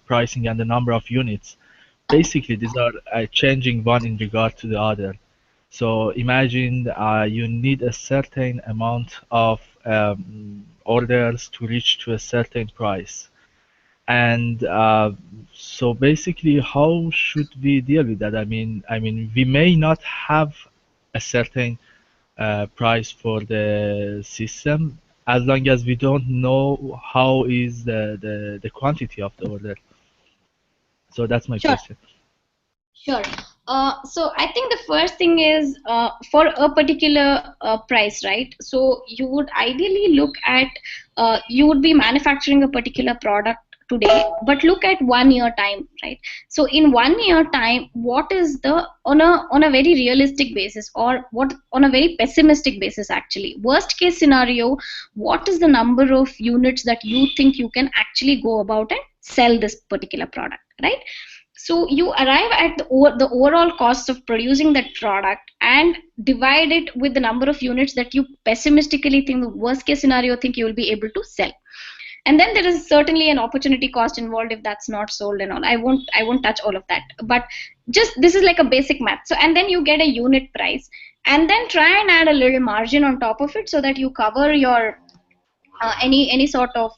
pricing and the number of units, basically these are changing one in regard to the other. So imagine you need a certain amount of orders to reach to a certain price. And so basically, how should we deal with that? I mean, we may not have a certain price for the system as long as we don't know how is the quantity of the order. So that's my Sure. question. Sure. So I think the first thing is for a particular price, right? So you would ideally look at you would be manufacturing a particular product today, but look at 1 year time, right? So in 1 year time, what is the on a very realistic basis, or what on a very pessimistic basis actually? Worst case scenario, what is the number of units that you think you can actually go about and sell this particular product, right? So you arrive at the overall cost of producing that product and divide it with the number of units that you pessimistically think, the worst case scenario think you will be able to sell. And then there is certainly an opportunity cost involved if that's not sold and all. I won't touch all of that, but just this is like a basic math. So and then you get a unit price, and then try and add a little margin on top of it so that you cover your any sort of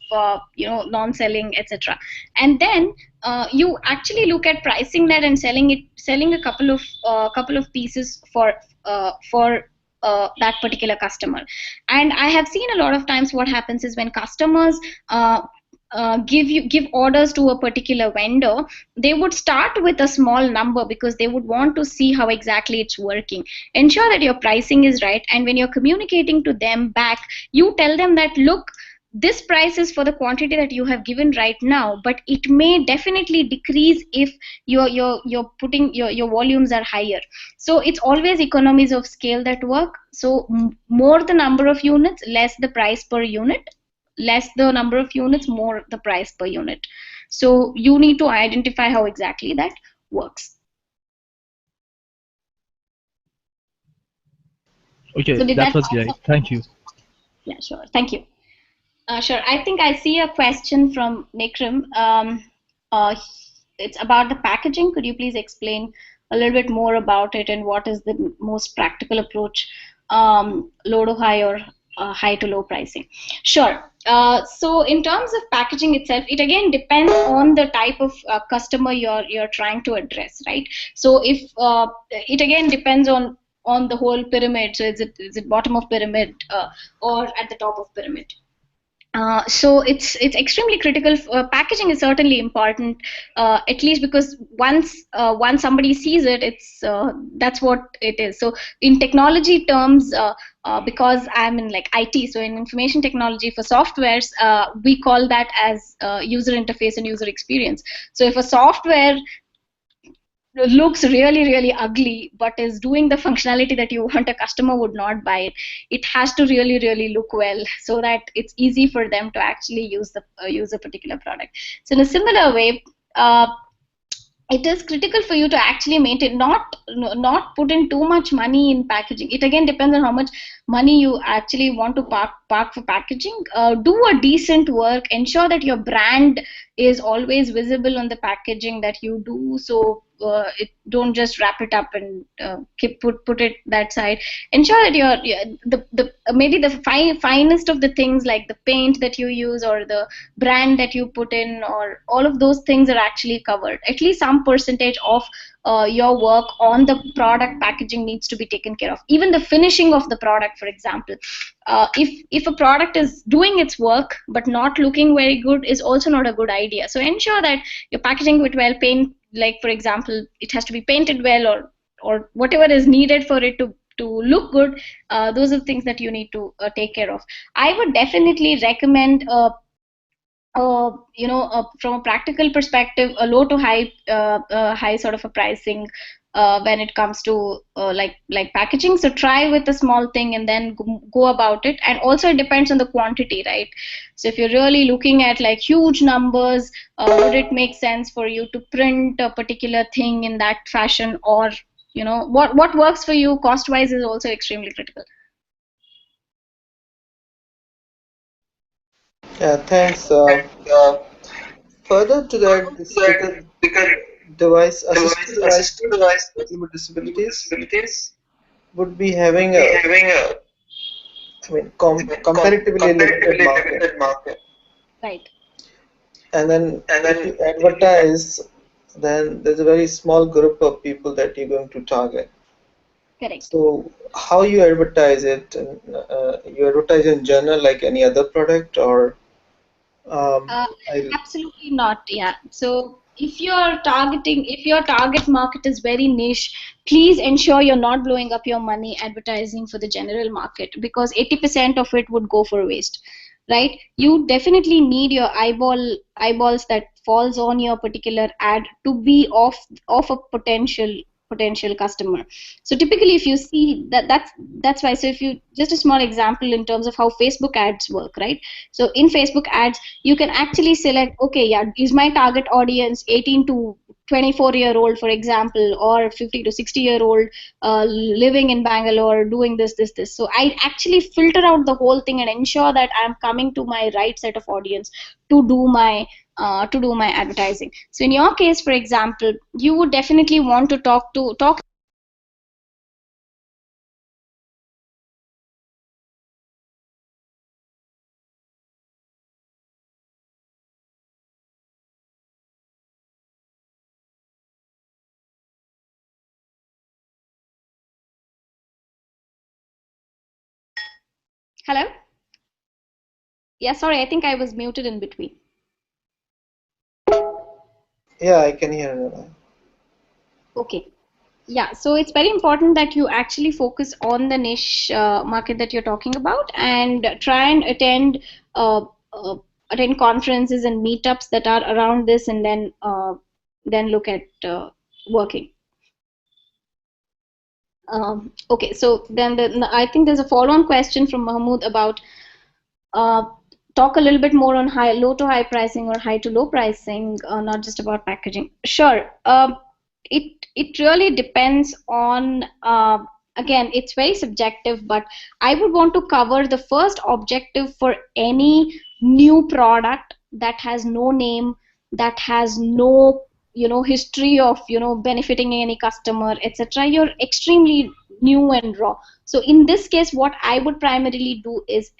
non-selling, etc. And then you actually look at pricing that and selling a couple of pieces for that particular customer. And I have seen a lot of times what happens is when customers give orders to a particular vendor, they would start with a small number because they would want to see how exactly it's working. Ensure that your pricing is right, and when you're communicating to them back, you tell them that, look, this price is for the quantity that you have given right now, but it may definitely decrease if you're putting your volumes are higher. So it's always economies of scale that work. So more the number of units, less the price per unit. Less the number of units, more the price per unit. So you need to identify how exactly that works. Okay, So did that that was answer? great. Thank you. Yeah, sure. Thank you. Sure. I think I see a question from Nikram. Uh, it's about the packaging. Could you please explain a little bit more about it and what is the most practical approach, low to high or high to low pricing? Sure. So in terms of packaging itself, it again depends on the type of customer you're trying to address, right? So if it again depends on the whole pyramid. So is it bottom of pyramid or at the top of pyramid? So it's extremely critical. Packaging is certainly important, at least because once somebody sees it, it's that's what it is. So in technology terms, because I'm in like IT, so in information technology for softwares, we call that as user interface and user experience. So if a software looks really ugly but is doing the functionality that you want, a customer would not buy it. It has to really look well so that it's easy for them to actually use a particular product. So in a similar way, it is critical for you to actually maintain, not put in too much money in packaging. It again depends on how much money you actually want to park for packaging. Do a decent work, ensure that your brand is always visible on the packaging that you do. So don't just wrap it up and put it that side. Ensure that the maybe the finest of the things, like the paint that you use or the brand that you put in, or all of those things are actually covered. At least some percentage of your work on the product packaging needs to be taken care of. Even the finishing of the product, for example, if a product is doing its work but not looking very good, is also not a good idea. So ensure that you're packaging it well. Paint, like for example, it has to be painted well, or whatever is needed for it to look good. Those are the things that you need to take care of. I would definitely recommend from a practical perspective, a low to high sort of a pricing when it comes to like packaging. So try with a small thing and then go about it. And also it depends on the quantity, right? So if you're really looking at like huge numbers, would it make sense for you to print a particular thing in that fashion, or what works for you cost wise is also extremely critical. Yeah, thanks. Further to that, the speaker device, assistive devices for people with disabilities would be having a, I mean, comparatively limited market. Right. And then if you advertise, then there's a very small group of people that you're going to target. Correct. So how you advertise it? And, you advertise in general like any other product, or Uh, I Absolutely not. Yeah. So if your target market is very niche, please ensure you're not blowing up your money advertising for the general market because 80% of it would go for waste, right? You definitely need your eyeballs that falls on your particular ad to be of a potential customer. So typically if you see that's why. So if you just a small example in terms of how Facebook ads work, right? So in Facebook ads you can actually select, okay, yeah, is my target audience 18 to 24-year-old, for example, or 50 to 60-year-old, living in Bangalore, doing this. So I actually filter out the whole thing and ensure that I'm coming to my right set of audience to do my advertising. So in your case, for example, you would definitely want to talk. Hello? Yeah, sorry, I think I was muted in between. yeah, I can hear you. Okay. Yeah, so it's very important that you actually focus on the niche market that you're talking about and try and uh, uh, attend conferences and meetups that are around this, and then look at working. Okay, so then I think there's a follow-on question from Mahmood about uh, talk a little bit more on low to high pricing or high to low pricing, not just about packaging. Sure. It really depends on, again, it's very subjective, but I would want to cover the first objective for any new product that has no name, that has no history of benefiting any customer, etc. You're extremely new and raw. So in this case, what I would primarily do is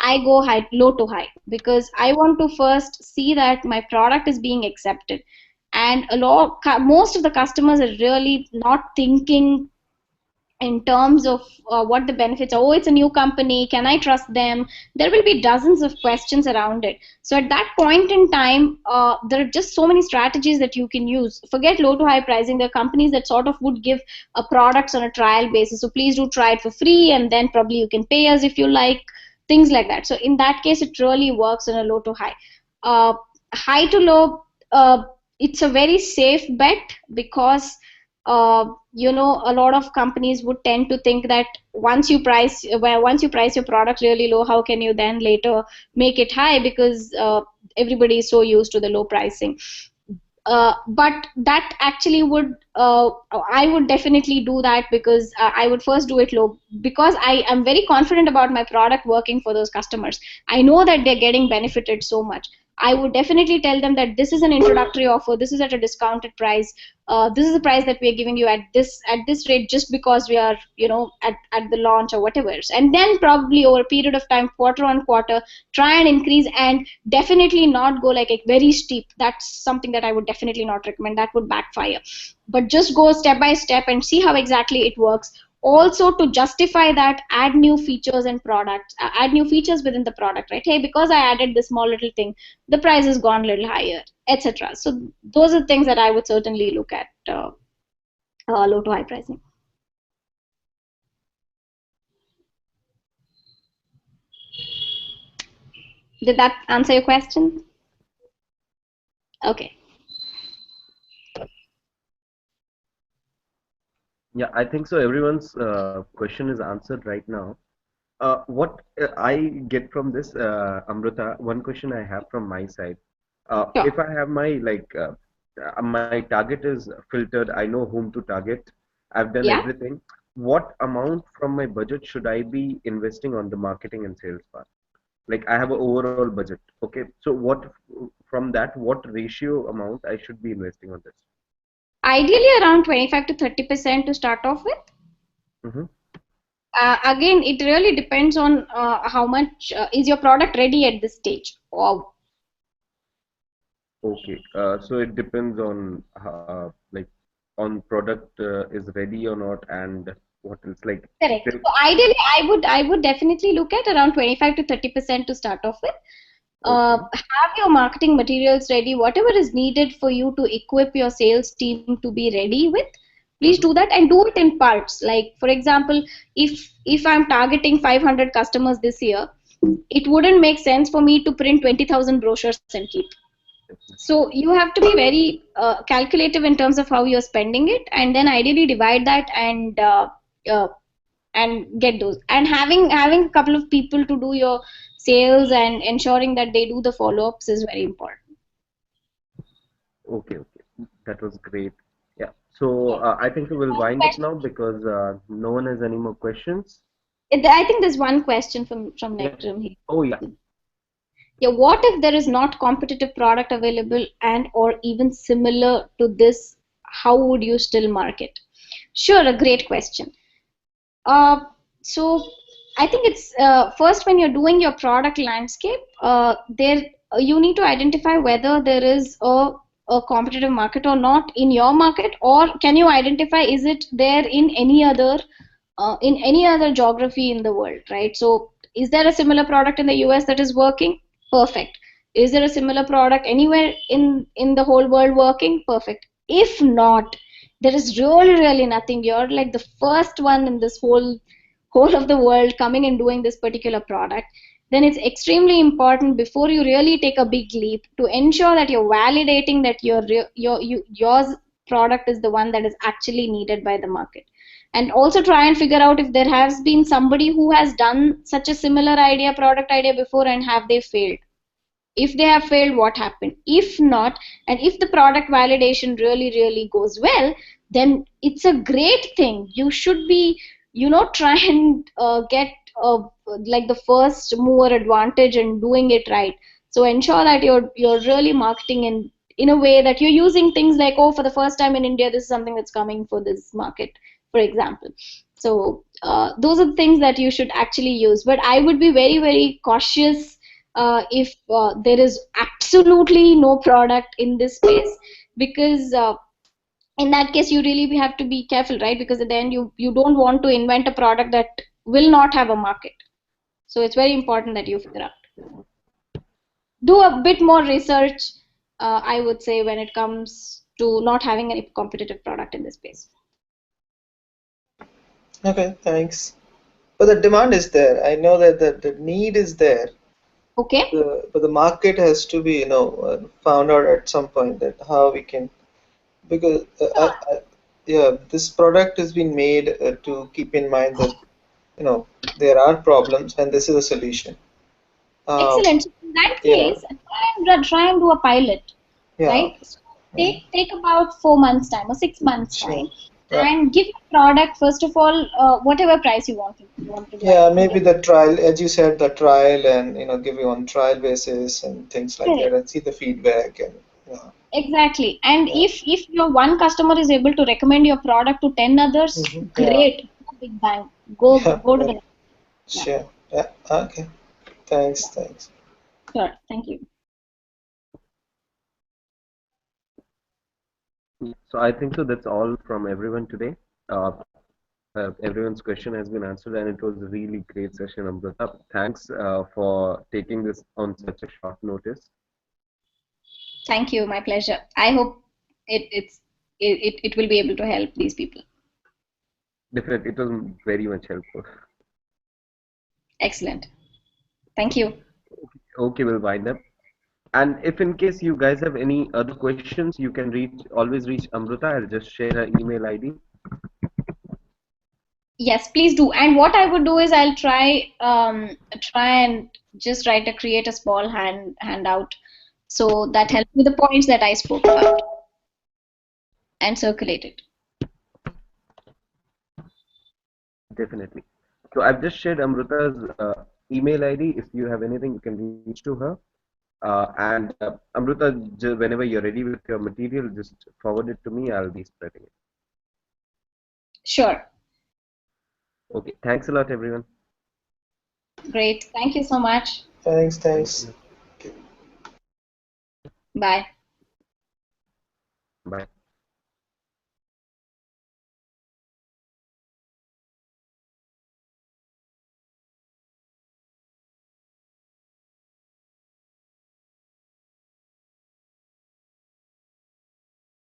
I go low to high, because I want to first see that my product is being accepted. And most of the customers are really not thinking in terms of what the benefits are. Oh, it's a new company. Can I trust them? There will be dozens of questions around it. So at that point in time, there are just so many strategies that you can use. Forget low to high pricing. There are companies that sort of would give products on a trial basis. So please do try it for free, and then probably you can pay us if you like, things like that. So in that case, it really works on a low to high. Uh, High to low, it's a very safe bet because a lot of companies would tend to think that once you price your product really low, how can you then later make it high, because everybody is so used to the low pricing. But that actually I would definitely do that, because I would first do it low, because I am very confident about my product working for those customers. I know that they're getting benefited so much. I would definitely tell them that this is an introductory offer, this is at a discounted price, this is the price that we are giving you at this rate, just because we are at the launch or whatever. And then probably over a period of time, quarter on quarter, try and increase, and definitely not go like a very steep. That's something that I would definitely not recommend. That would backfire. But just go step by step and see how exactly it works. Also, to justify that, add new features and products, add new features within the product, right? Hey, because I added this small little thing, the price has gone a little higher, etc. So those are things that I would certainly look at, low to high pricing. Did that answer your question? Okay. Yeah, I think so. Everyone's question is answered right now. What I get from this, Amruta, one question I have from my side. Sure. If I have my my target is filtered, I know whom to target. I've done Yeah. everything. What amount from my budget should I be investing on the marketing and sales part? Like I have an overall budget. Okay, so what from that, what ratio amount I should be investing on this? Ideally around 25 to 30% to start off with. Mm-hmm. Again, it really depends on how much is your product ready at this stage. Or Okay, so it depends on like on product is ready or not, and what else like correct. there, So ideally, I would definitely look at around 25 to 30% to start off with. okay. Have your marketing materials ready, whatever is needed for you to equip your sales team to be ready with. Please do Mm-hmm. that and do it in parts. Like for example, if I'm targeting 500 customers this year, it wouldn't make sense for me to print 20,000 brochures and keep. Definitely. So you have to be very calculative in terms of how you're spending it, and then ideally divide that uh, and get those. And having a couple of people to do your sales and ensuring that they do the follow-ups is very important. Okay, okay. That was great. Yeah. So Yes. I think we will One wind up question. now because no one has any more questions. I think there's one question from Yeah. Nectrum here. Oh yeah. Yeah, what if there is not competitive product available and or even similar to this? How would you still market? Sure, a great question. Uh, so I think it's first when you're doing your product landscape, there you need to identify whether there is a competitive market or not in your market, or can you identify is it there in any other geography in the world, right? So is there a similar product in the US that is working? Perfect. Is there a similar product anywhere in the whole world working? Perfect. If not, there is really nothing. You're like the first one in this whole of the world coming and doing this particular product. Then it's extremely important before you really take a big leap to ensure that you're validating that your product is the one that is actually needed by the market, and also try and figure out if there has been somebody who has done such a similar product idea before, and have they failed. If they have failed, what happened? If not, and if the product validation really goes well, then it's a great thing. You should be, try and get like the first mover advantage and doing it right. So ensure that you're really marketing in a way that you're using things like, oh, for the first time in India, this is something that's coming for this market, for example. So those are the things that you should actually use, but I would be very cautious if there is absolutely no product in this space, because in that case you really have to be careful, right? Because at the end you don't want to invent a product that will not have a market. So it's very important that you figure out, do a bit more research, I would say, when it comes to not having any competitive product in this space. Okay, thanks. But the demand is there. I know that the need is there. Okay. But the market has to be, found out at some point that how we can, because yeah, this product has been made to keep in mind that, there are problems and this is a solution. Uh, Excellent. So in that yeah, case, try and do a pilot, yeah, right? So take about 4 months time or 6 months time, sure. Yeah. and give your product first of all whatever price you want to Yeah, give. maybe the trial, as you said, the trial and, give you on trial basis and things like that Correct. and see the feedback and, Exactly. And yeah. if your one customer is able to recommend your product to 10 others, Yeah, great. Go big bang. Go yeah, go to the right. next. Yeah. Sure. Yeah, okay. Thanks, thanks. Sure. Thank you. So I think so. That's all from everyone today. Uh, everyone's question has been answered, and it was a really great session, Amrita. Thanks for taking this on such a short notice. Thank you. My pleasure. I hope it will be able to help these people. Definitely, it was very much helpful. Excellent. Thank you. Okay, we'll wind up. And if in case you guys have any other questions, you can always reach Amrita. I'll just share her email ID. Yes, please do. And what I would do is I'll try and just create a small handout, so that helps with the points that I spoke about, and circulate it. Definitely. So I've just shared Amruta's email ID. If you have anything, you can reach to her. And Amruta, whenever you're ready with your material, just forward it to me. I'll be spreading it. Sure. Okay. Thanks a lot, everyone. Great. Thank you so much. Thanks, Thank thanks. you. Bye. Bye.